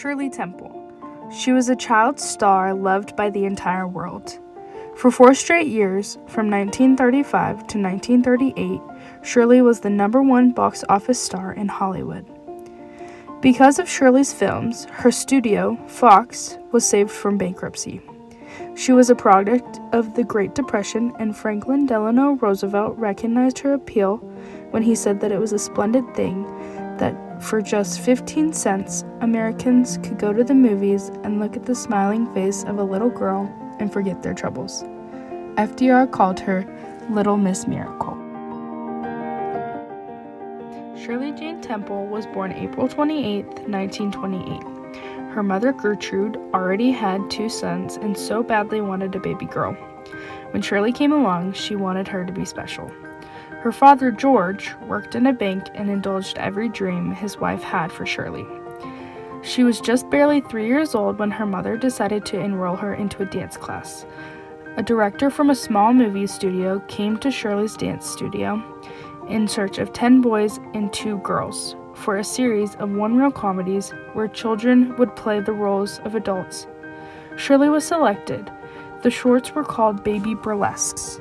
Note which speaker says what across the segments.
Speaker 1: Shirley Temple. She was a child star loved by the entire world. For 4 straight years, from 1935 to 1938, Shirley was the #1 box office star in Hollywood. Because of Shirley's films, her studio, Fox, was saved from bankruptcy. She was a product of the Great Depression, and Franklin Delano Roosevelt recognized her appeal when he said that it was a splendid thing that for just 15 cents, Americans could go to the movies and look at the smiling face of a little girl and forget their troubles. FDR called her Little Miss Miracle. Shirley Jane Temple was born April 28, 1928. Her mother, Gertrude, already had 2 sons and so badly wanted a baby girl. When Shirley came along, she wanted her to be special. Her father, George, worked in a bank and indulged every dream his wife had for Shirley. She was just barely 3 years old when her mother decided to enroll her into a dance class. A director from a small movie studio came to Shirley's dance studio in search of 10 boys and 2 girls for a series of one-reel comedies where children would play the roles of adults. Shirley was selected. The shorts were called Baby Burlesques.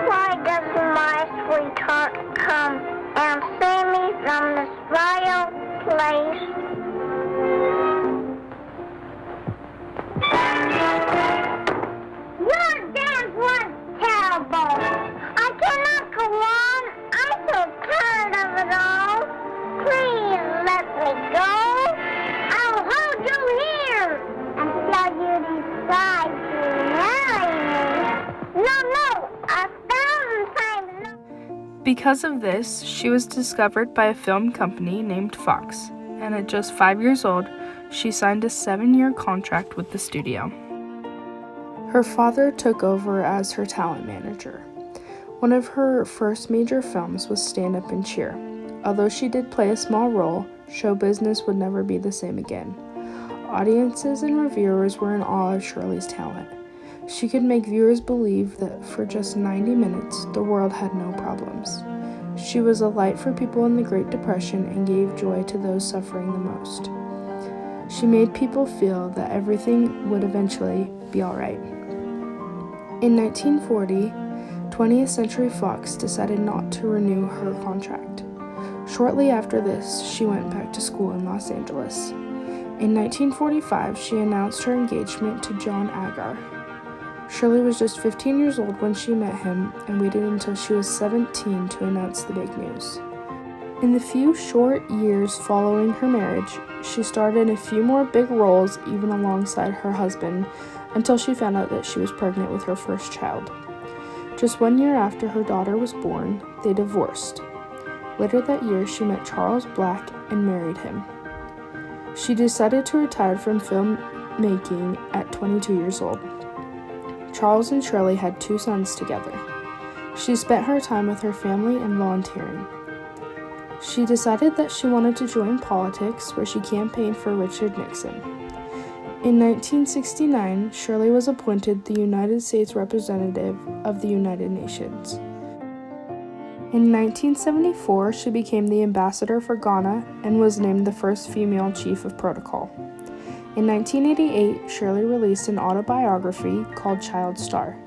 Speaker 2: Why doesn't my sweetheart come and save me from this vile place? Your dance was terrible. I cannot go on. I'm so tired of it all. Please let me go. I'll hold you here until you decide to marry me. No, a thousand times no.
Speaker 1: Because of this, she was discovered by a film company named Fox, and at just 5 years old, she signed a 7-year contract with the studio. Her father took over as her talent manager. One of her first major films was Stand Up and Cheer. Although she did play a small role, show business would never be the same again. Audiences and reviewers were in awe of Shirley's talent. She could make viewers believe that for just 90 minutes, the world had no problems. She was a light for people in the Great Depression and gave joy to those suffering the most. She made people feel that everything would eventually be all right. In 1940, 20th Century Fox decided not to renew her contract. Shortly after this, she went back to school in Los Angeles. In 1945, she announced her engagement to John Agar. Shirley was just 15 years old when she met him and waited until she was 17 to announce the big news. In the few short years following her marriage, she starred in a few more big roles even alongside her husband until she found out that she was pregnant with her first child. Just 1 year after her daughter was born, they divorced. Later that year, she met Charles Black and married him. She decided to retire from filmmaking at 22 years old. Charles and Shirley had 2 sons together. She spent her time with her family and volunteering. She decided that she wanted to join politics, where she campaigned for Richard Nixon. In 1969, Shirley was appointed the United States Representative of the United Nations. In 1974, she became the ambassador for Ghana and was named the first female chief of protocol. In 1988, Shirley released an autobiography called Child Star.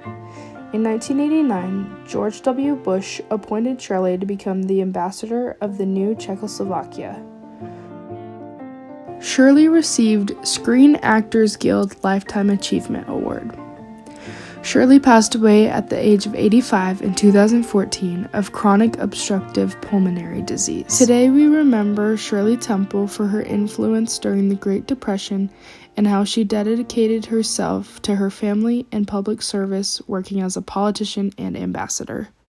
Speaker 1: In 1989, George W. Bush appointed Shirley to become the ambassador of the new Czechoslovakia. Shirley received Screen Actors Guild Lifetime Achievement Award. Shirley passed away at the age of 85 in 2014 of chronic obstructive pulmonary disease. Today we remember Shirley Temple for her influence during the Great Depression and how she dedicated herself to her family and public service, working as a politician and ambassador.